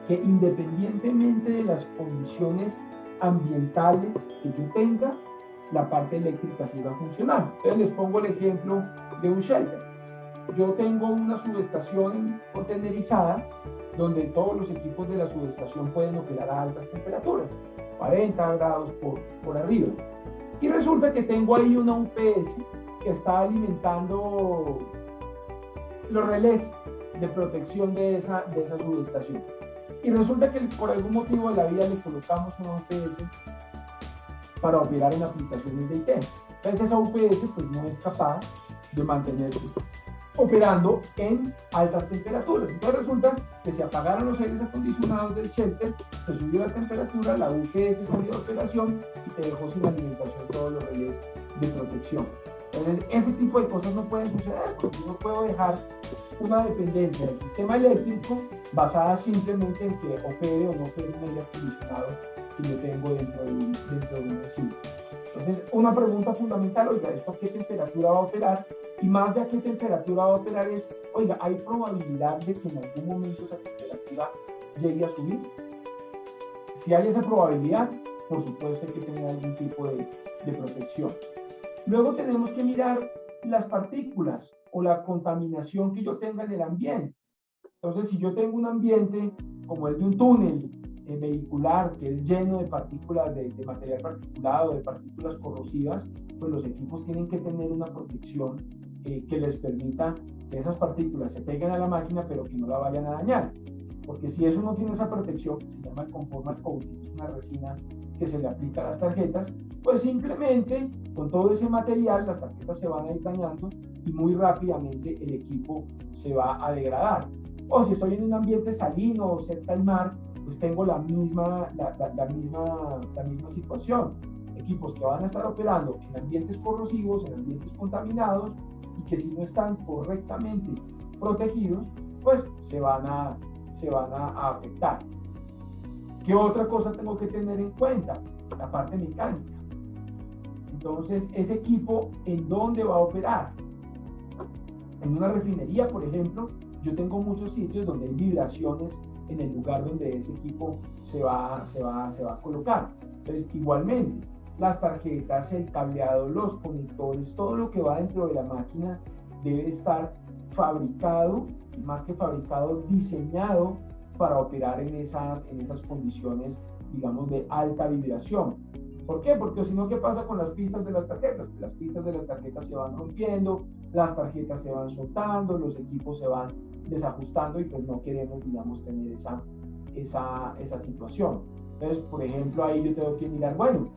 que independientemente de las condiciones ambientales que yo tenga, la parte eléctrica siga funcionando. Entonces les pongo el ejemplo de un shelter. Yo tengo una subestación contenerizada donde todos los equipos de la subestación pueden operar a altas temperaturas, 40 grados por arriba. Y resulta que tengo ahí una UPS que está alimentando los relés de protección de esa subestación. Y resulta que por algún motivo de la vida le colocamos una UPS para operar en aplicaciones de IT. Entonces esa UPS pues no es capaz de mantenerse operando en altas temperaturas. Entonces resulta que se apagaron los aires acondicionados del shelter, se subió la temperatura, la UPS salió de operación y te dejó sin alimentación todos los relés de protección. Entonces ese tipo de cosas no pueden suceder porque yo no puedo dejar una dependencia del sistema eléctrico basada simplemente en que opere o no opere un aire acondicionado que yo tengo dentro de un recinto. Entonces, una pregunta fundamental, oiga, ¿esto a qué temperatura va a operar? Y más de a qué temperatura va a operar es, oiga, ¿hay probabilidad de que en algún momento esa temperatura llegue a subir? Si hay esa probabilidad, por supuesto hay que tener algún tipo de protección. Luego tenemos que mirar las partículas o la contaminación que yo tenga en el ambiente. Entonces, si yo tengo un ambiente como el de un túnel vehicular que es lleno de partículas, de material particulado, de partículas corrosivas, pues los equipos tienen que tener una protección que les permita que esas partículas se peguen a la máquina, pero que no la vayan a dañar. Porque si eso no tiene esa protección, que se llama el conformal coating, es una resina que se le aplica a las tarjetas, pues simplemente con todo ese material las tarjetas se van a ir dañando y muy rápidamente el equipo se va a degradar. O si estoy en un ambiente salino o cerca al mar, pues tengo la misma situación. Equipos que van a estar operando en ambientes corrosivos, en ambientes contaminados, y que si no están correctamente protegidos, pues se van a afectar. ¿Qué otra cosa tengo que tener en cuenta? La parte mecánica. Entonces, ese equipo, ¿en dónde va a operar? En una refinería, por ejemplo, yo tengo muchos sitios donde hay vibraciones en el lugar donde ese equipo se va a colocar. Entonces, igualmente, las tarjetas, el cableado, los conectores, todo lo que va dentro de la máquina debe estar fabricado, más que fabricado, diseñado para operar en esas condiciones, digamos, de alta vibración. ¿Por qué? Porque si no, ¿qué pasa con las pistas de las tarjetas? Las pistas de las tarjetas se van rompiendo, las tarjetas se van soltando, los equipos se van desajustando y pues no queremos, digamos, tener esa situación. Entonces, por ejemplo, ahí yo tengo que mirar, bueno,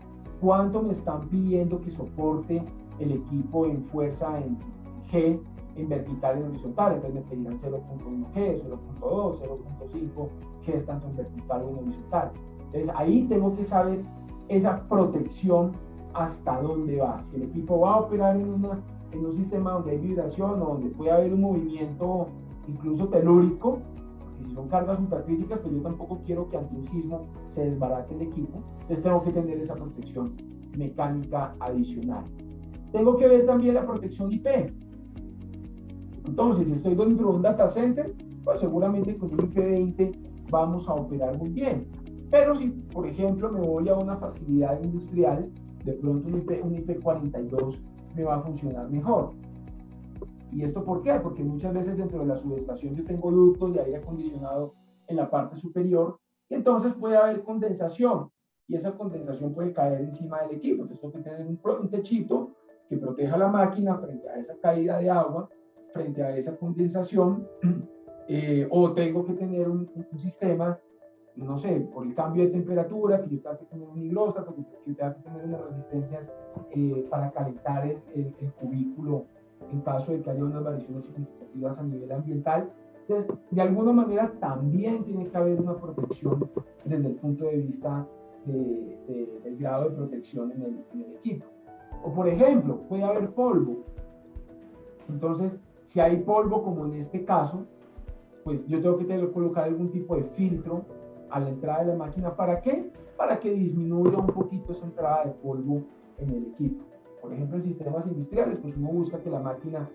¿cuánto me están pidiendo que soporte el equipo en fuerza en G, en vertical y en horizontal? Entonces me pedirán 0.1 G, 0.2, 0.5 G, tanto en vertical o en horizontal. Entonces ahí tengo que saber esa protección hasta dónde va. Si el equipo va a operar en un sistema donde hay vibración o donde puede haber un movimiento incluso telúrico, porque si son cargas supercríticas, pues yo tampoco quiero que ante un sismo se desbarate el equipo, entonces tengo que tener esa protección mecánica adicional. Tengo que ver también la protección IP. Entonces, si estoy dentro de un data center, pues seguramente con un IP20 vamos a operar muy bien. Pero si, por ejemplo, me voy a una facilidad industrial, de pronto un IP42 me va a funcionar mejor. ¿Y esto por qué? Porque muchas veces dentro de la subestación yo tengo ductos de aire acondicionado en la parte superior, y entonces puede haber condensación, y esa condensación puede caer encima del equipo. Entonces tengo que tener un techito que proteja la máquina frente a esa caída de agua, frente a esa condensación, o tengo que tener un sistema, no sé, por el cambio de temperatura, que yo tenga que tener un higróstato, que yo tenga que tener unas resistencias para calentar el cubículo en caso de que haya unas variaciones significativas a nivel ambiental. Entonces, de alguna manera también tiene que haber una protección desde el punto de vista del grado de protección en el equipo. O por ejemplo, puede haber polvo. Entonces, si hay polvo, como en este caso, pues yo tengo que colocar algún tipo de filtro a la entrada de la máquina. ¿Para qué? Para que disminuya un poquito esa entrada de polvo en el equipo. Por ejemplo, en sistemas industriales, pues uno busca que la máquina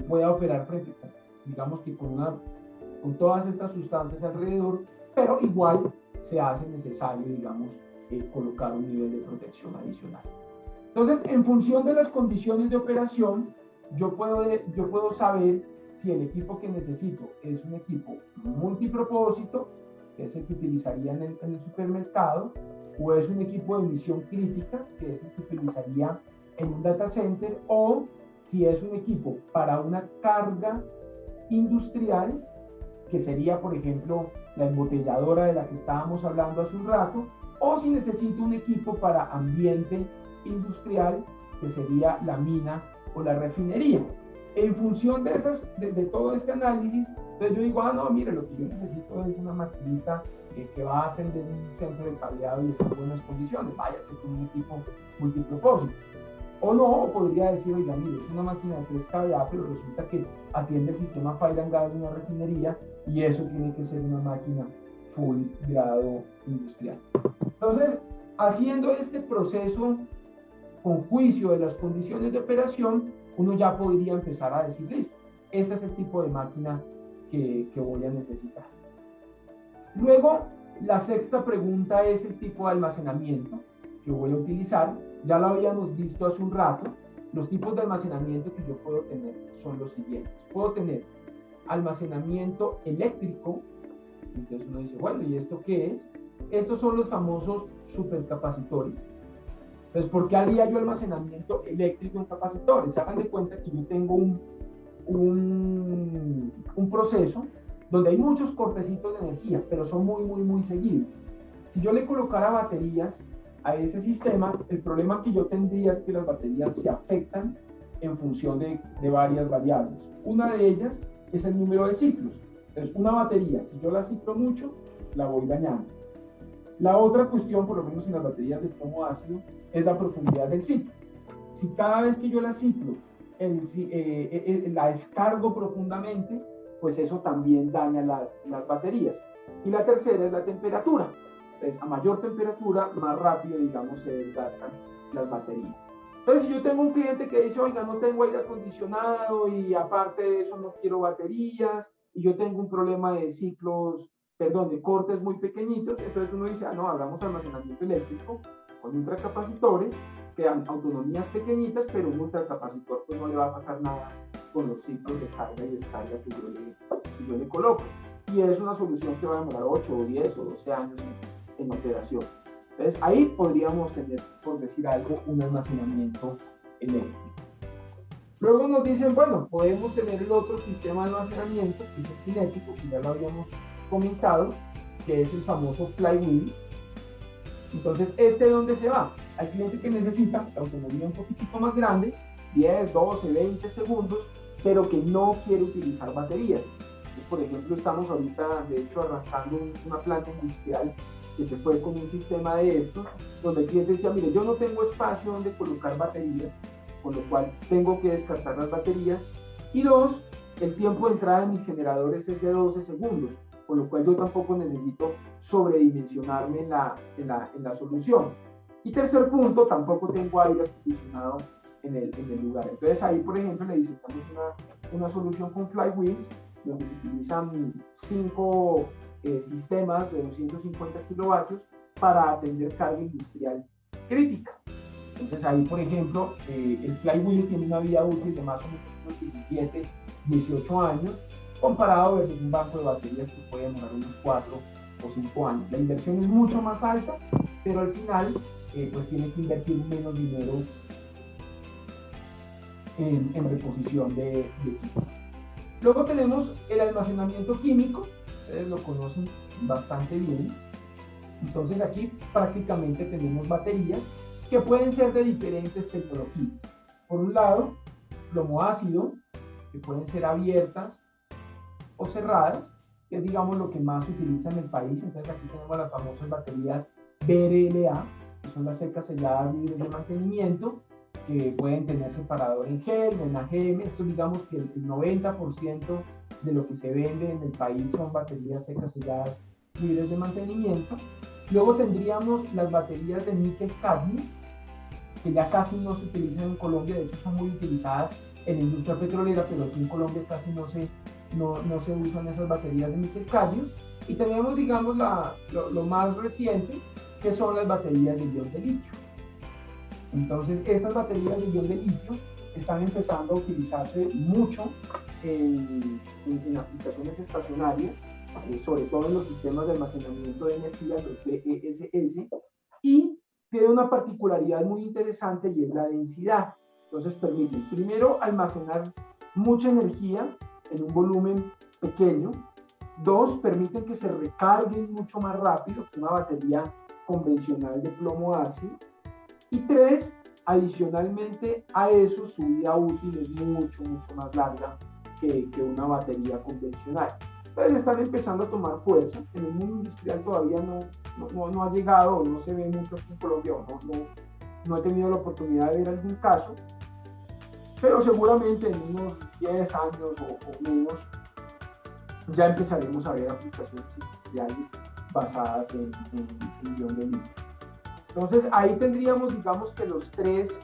pueda operar frente, digamos que con todas estas sustancias alrededor, pero igual se hace necesario, digamos, colocar un nivel de protección adicional. Entonces, en función de las condiciones de operación, yo puedo saber si el equipo que necesito es un equipo multipropósito, que es el que utilizaría en el supermercado, o es un equipo de misión crítica, que es el que utilizaría en un data center, o si es un equipo para una carga industrial, que sería, por ejemplo, la embotelladora de la que estábamos hablando hace un rato, o si necesito un equipo para ambiente industrial, que sería la mina o la refinería. En función de todo este análisis, entonces yo digo, no, mire, lo que yo necesito es una maquinita que va a atender un centro de cableado y está en buenas condiciones, váyase con un equipo multipropósito. O no, podría decir, oiga, mire, es una máquina de 3 kVA, pero resulta que atiende el sistema Fire and Gas de una refinería y eso tiene que ser una máquina full grado industrial. Entonces, haciendo este proceso con juicio de las condiciones de operación, uno ya podría empezar a decir, listo, este es el tipo de máquina que voy a necesitar. Luego, la sexta pregunta es el tipo de almacenamiento que voy a utilizar. Ya lo habíamos visto hace un rato. Los tipos de almacenamiento que yo puedo tener son los siguientes. Puedo tener almacenamiento eléctrico. Entonces uno dice, bueno, ¿y esto qué es? Estos son los famosos supercapacitores. Entonces, ¿por qué haría yo almacenamiento eléctrico en capacitores? Hagan de cuenta que yo tengo un proceso donde hay muchos cortecitos de energía, pero son muy seguidos. Si yo le colocara baterías a ese sistema, el problema que yo tendría es que las baterías se afectan en función de varias variables. Una de ellas es el número de ciclos. Entonces, una batería, si yo la ciclo mucho, la voy dañando. La otra cuestión, por lo menos en las baterías de plomo ácido, es la profundidad del ciclo. Si cada vez que yo la ciclo, la descargo profundamente, pues eso también daña las baterías. Y la tercera es la temperatura. Entonces, a mayor temperatura, más rápido, digamos, se desgastan las baterías. Entonces, si yo tengo un cliente que dice, oiga, no tengo aire acondicionado y aparte de eso no quiero baterías, y yo tengo un problema de ciclos, perdón, de cortes muy pequeñitos, entonces uno dice, no, hagamos almacenamiento eléctrico con ultracapacitores, que dan autonomías pequeñitas, pero un ultracapacitor pues no le va a pasar nada con los ciclos de carga y descarga que yo le coloco. Y es una solución que va a demorar 8 o 10 o 12 años en operación. Entonces ahí podríamos tener, por decir algo, un almacenamiento eléctrico. Luego nos dicen, bueno, podemos tener el otro sistema de almacenamiento, que es el cinético, que ya lo habíamos comentado, que es el famoso flywheel. Entonces, ¿dónde se va? Al cliente que necesita autonomía un poquitito más grande, 10, 12, 20 segundos, pero que no quiere utilizar baterías. Por ejemplo, estamos ahorita, de hecho, arrancando una planta industrial que se fue con un sistema de estos, donde el cliente decía, mire, yo no tengo espacio donde colocar baterías, con lo cual tengo que descartar las baterías. Y dos, el tiempo de entrada de mis generadores es de 12 segundos, con lo cual yo tampoco necesito sobredimensionarme en la solución. Y tercer punto, tampoco tengo aire acondicionado en el lugar. Entonces ahí, por ejemplo, le diseñamos una solución con flywheels, donde se utilizan 5 sistemas de 250 kilovatios para atender carga industrial crítica. Entonces ahí, por ejemplo, el flywheel tiene una vida útil de más o menos 17, 18 años, comparado versus un banco de baterías que puede demorar unos 4 o 5 años. La inversión es mucho más alta, pero al final pues tiene que invertir menos dinero en reposición de equipos. Luego tenemos el almacenamiento químico, ustedes lo conocen bastante bien. Entonces aquí prácticamente tenemos baterías que pueden ser de diferentes tecnologías. Por un lado, plomo ácido, que pueden ser abiertas o cerradas, que es digamos lo que más se utiliza en el país. Entonces aquí tenemos las famosas baterías BRLA, que son las secas selladas libres de mantenimiento, que pueden tener separador en gel o en AGM. Esto digamos que el 90% de lo que se vende en el país son baterías secas selladas libres de mantenimiento. Luego tendríamos las baterías de níquel cadmio, que ya casi no se utilizan en Colombia, de hecho son muy utilizadas en la industria petrolera, pero aquí en Colombia casi no se usan esas baterías de níquel cadmio. Y tenemos, digamos, lo más reciente, que son las baterías de ion de litio. Entonces, estas baterías de ion de litio están empezando a utilizarse mucho en aplicaciones estacionarias, sobre todo en los sistemas de almacenamiento de energía, los BESS, y tiene una particularidad muy interesante y es la densidad. Entonces, permiten, primero, almacenar mucha energía en un volumen pequeño. Dos, permiten que se recarguen mucho más rápido que una batería convencional de plomo ácido. Y tres, adicionalmente a eso, su vida útil es mucho más larga que una batería convencional. Entonces están empezando a tomar fuerza. En el mundo industrial todavía no ha llegado, o no se ve mucho aquí en Colombia, o no he tenido la oportunidad de ver algún caso, pero seguramente en unos 10 años o menos ya empezaremos a ver aplicaciones industriales basadas en ion de litio. Entonces ahí tendríamos, digamos, que los tres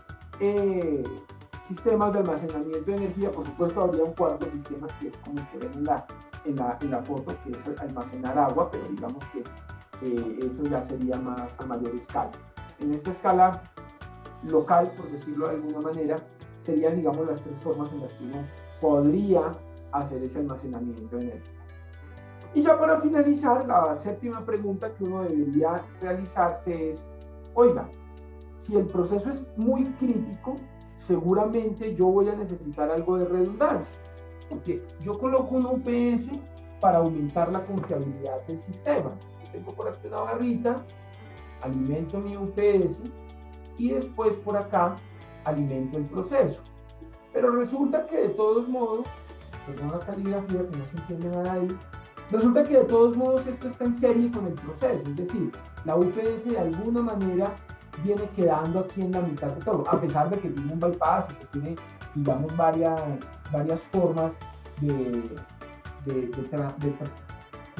sistemas de almacenamiento de energía. Por supuesto habría un cuarto sistema que es como que ven en la foto, que es almacenar agua, pero digamos que eso ya sería más a mayor escala. En esta escala local, por decirlo de alguna manera, serían, digamos, las tres formas en las que uno podría hacer ese almacenamiento de energía. Y ya para finalizar, la séptima pregunta que uno debería realizarse es, oiga, si el proceso es muy crítico, seguramente yo voy a necesitar algo de redundancia, porque yo coloco un UPS para aumentar la confiabilidad del sistema. Yo tengo por aquí una barrita, alimento mi UPS y después por acá alimento el proceso. Pero resulta que de todos modos, perdón la caligrafía que no se entiende nada ahí, resulta que de todos modos esto está en serie con el proceso, es decir, la UPS de alguna manera viene quedando aquí en la mitad de todo, a pesar de que tiene un bypass y que tiene, digamos, varias formas de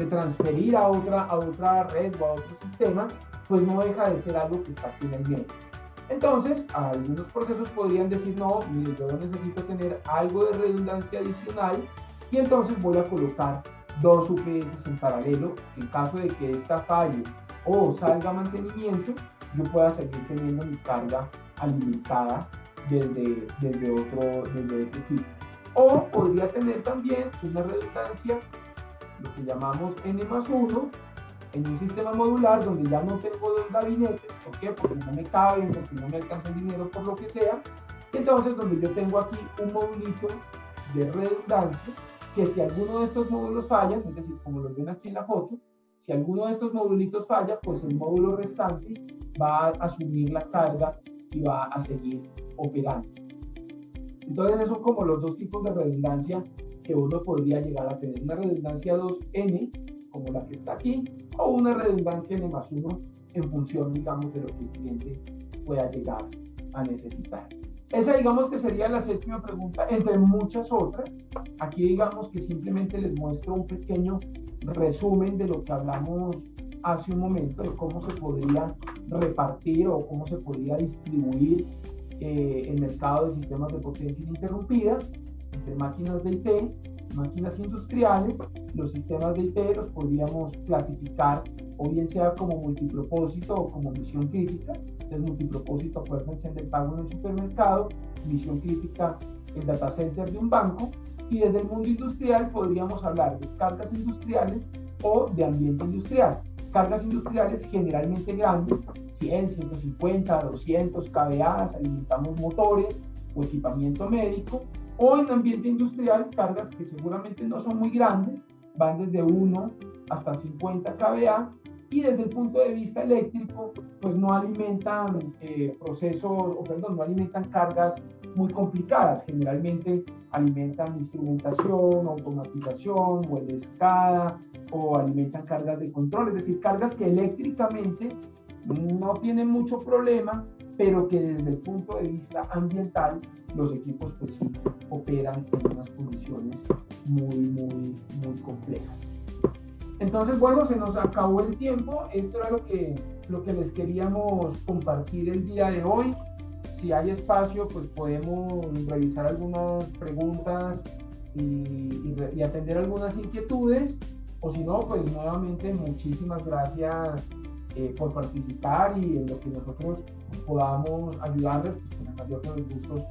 transferir a otra red o a otro sistema, pues no deja de ser algo que está aquí en el medio. Entonces, algunos procesos podrían decir, no, mire, yo necesito tener algo de redundancia adicional y entonces voy a colocar dos UPS en paralelo. En caso de que esta falle o salga mantenimiento, yo pueda seguir teniendo mi carga alimentada desde otro equipo. O podría tener también una redundancia, lo que llamamos N+1, en un sistema modular donde ya no tengo dos gabinetes. ¿Por qué? Porque no me caben, porque no me alcanza el dinero, por lo que sea. Y entonces donde yo tengo aquí un modulito de redundancia, que si alguno de estos módulos falla, es decir, como lo ven aquí en la foto, si alguno de estos modulitos falla, pues el módulo restante va a asumir la carga y va a seguir operando. Entonces esos son como los dos tipos de redundancia que uno podría llegar a tener. Una redundancia 2N, como la que está aquí, o una redundancia N+1 en función, digamos, de lo que el cliente pueda llegar a necesitar. Esa, digamos, que sería la séptima pregunta, entre muchas otras. Aquí, digamos, que simplemente les muestro un pequeño resumen de lo que hablamos hace un momento, de cómo se podría repartir o cómo se podría distribuir el mercado de sistemas de potencia ininterrumpida entre máquinas de IT, máquinas industriales. Los sistemas de IT los podríamos clasificar o bien sea como multipropósito o como misión crítica. Entonces, multipropósito, acuérdense del pago en el supermercado, misión crítica, el data center de un banco. Y desde el mundo industrial podríamos hablar de cargas industriales o de ambiente industrial. Cargas industriales generalmente grandes, 100, 150, 200 kVA, alimentamos motores o equipamiento médico. O en ambiente industrial, cargas que seguramente no son muy grandes, van desde 1 hasta 50 kVA, y desde el punto de vista eléctrico, pues no alimentan no alimentan cargas muy complicadas. Generalmente alimentan instrumentación, automatización, o el SCADA, o alimentan cargas de control, es decir, cargas que eléctricamente no tienen mucho problema, pero que desde el punto de vista ambiental los equipos pues sí operan en unas condiciones muy complejas. Entonces, bueno, se nos acabó el tiempo. Esto era lo que les queríamos compartir el día de hoy. Si hay espacio, pues podemos revisar algunas preguntas y atender algunas inquietudes, o si no, pues nuevamente muchísimas gracias por participar, y en lo que nosotros podamos ayudarles, pues con el mayor de los gustos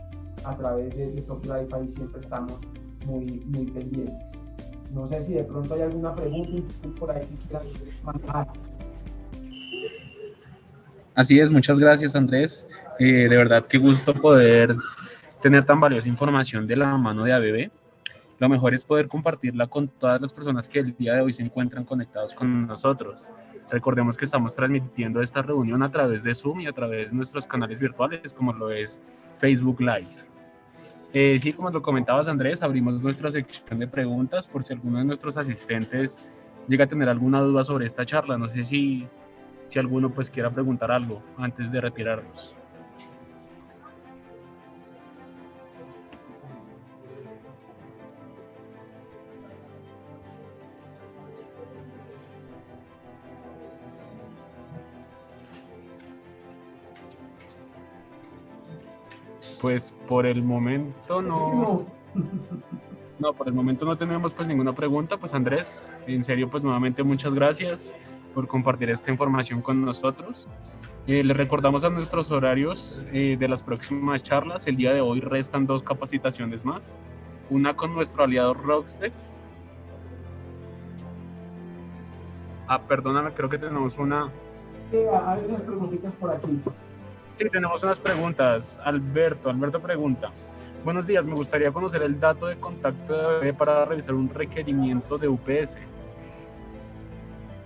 a través de Top Drive. Ahí siempre estamos muy pendientes. No sé si de pronto hay alguna pregunta por ahí que quieran mandar. Así es, muchas gracias, Andrés. De verdad, qué gusto poder tener tan valiosa información de la mano de ABB. Lo mejor es poder compartirla con todas las personas que el día de hoy se encuentran conectados con nosotros. Recordemos que estamos transmitiendo esta reunión a través de Zoom y a través de nuestros canales virtuales, como lo es Facebook Live. Sí, como lo comentabas, Andrés, abrimos nuestra sección de preguntas por si alguno de nuestros asistentes llega a tener alguna duda sobre esta charla. No sé si alguno pues quiera preguntar algo antes de retirarnos. Pues por el momento no. No, por el momento no tenemos pues ninguna pregunta. Pues Andrés, en serio, pues nuevamente muchas gracias por compartir esta información con nosotros. Les recordamos a nuestros horarios de las próximas charlas. El día de hoy restan 2 capacitaciones más. Una con nuestro aliado Rockstead. Perdóname, creo que tenemos una... Hay unas preguntitas por aquí. Sí, tenemos unas preguntas. Alberto pregunta: buenos días, me gustaría conocer el dato de contacto de ABB para realizar un requerimiento de UPS.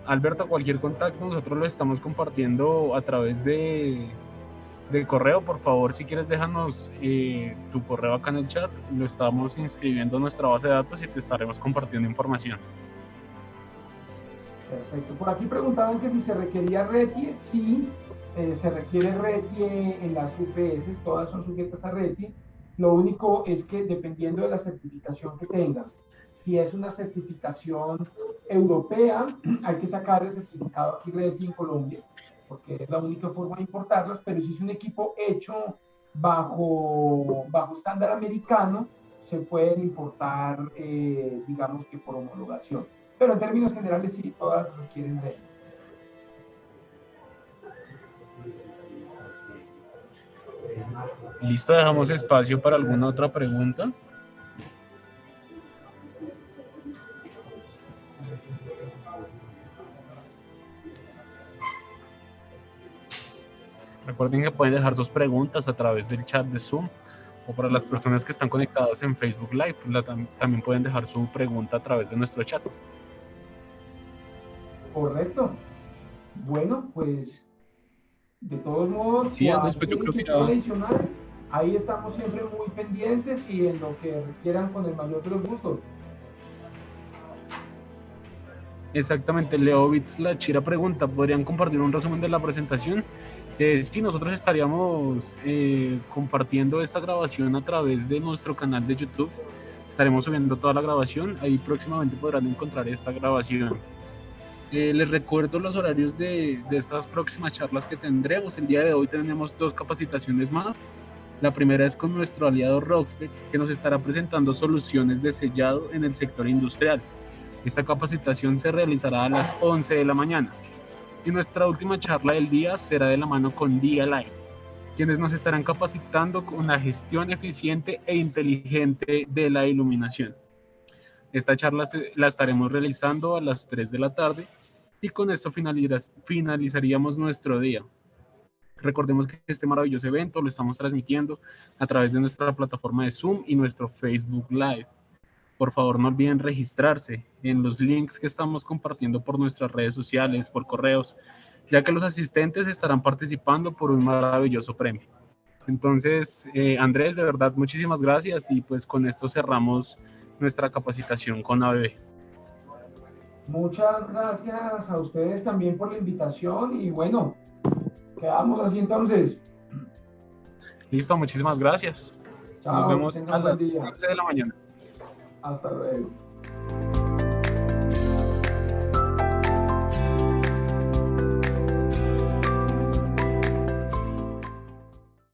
Alberto, cualquier contacto nosotros lo estamos compartiendo a través de correo. Por favor, si quieres, déjanos tu correo acá en el chat. Lo estamos inscribiendo en nuestra base de datos y te estaremos compartiendo información. Perfecto. Por aquí preguntaban que si se requería RETIE. Sí, se requiere RETIE en las UPS, todas son sujetas a RETIE. Lo único es que dependiendo de la certificación que tengan, si es una certificación europea, hay que sacar el certificado aquí RETIE en Colombia, porque es la única forma de importarlas, pero si es un equipo hecho bajo estándar americano, se pueden importar, digamos que por homologación. Pero en términos generales, sí, todas requieren de... Listo, dejamos espacio para alguna otra pregunta. Recuerden que pueden dejar sus preguntas a través del chat de Zoom, o para las personas que están conectadas en Facebook Live, también pueden dejar su pregunta a través de nuestro chat. Correcto. Bueno, pues de todos modos, sí, Andrés, pues yo creo que ya... adicional, ahí estamos siempre muy pendientes y en lo que requieran con el mayor de los gustos. Exactamente, Leovitz La Chira pregunta, ¿podrían compartir un resumen de la presentación? Sí, nosotros estaríamos compartiendo esta grabación a través de nuestro canal de YouTube. Estaremos subiendo toda la grabación, ahí próximamente podrán encontrar esta grabación. Les recuerdo los horarios de estas próximas charlas que tendremos. El día de hoy tenemos 2 capacitaciones más. La primera es con nuestro aliado Rockstead, que nos estará presentando soluciones de sellado en el sector industrial. Esta capacitación se realizará a las 11 de la mañana. Y nuestra última charla del día será de la mano con Dialight, quienes nos estarán capacitando con la gestión eficiente e inteligente de la iluminación. Esta charla la estaremos realizando a las 3 de la tarde y con esto finalizaríamos nuestro día. Recordemos que este maravilloso evento lo estamos transmitiendo a través de nuestra plataforma de Zoom y nuestro Facebook Live. Por favor, no olviden registrarse en los links que estamos compartiendo por nuestras redes sociales, por correos, ya que los asistentes estarán participando por un maravilloso premio. Entonces, Andrés, de verdad, muchísimas gracias y pues con esto cerramos nuestra capacitación con ABB. Muchas gracias a ustedes también por la invitación y bueno, quedamos así entonces. Listo, muchísimas gracias. Chao, nos vemos a las 11 de la mañana. Hasta luego.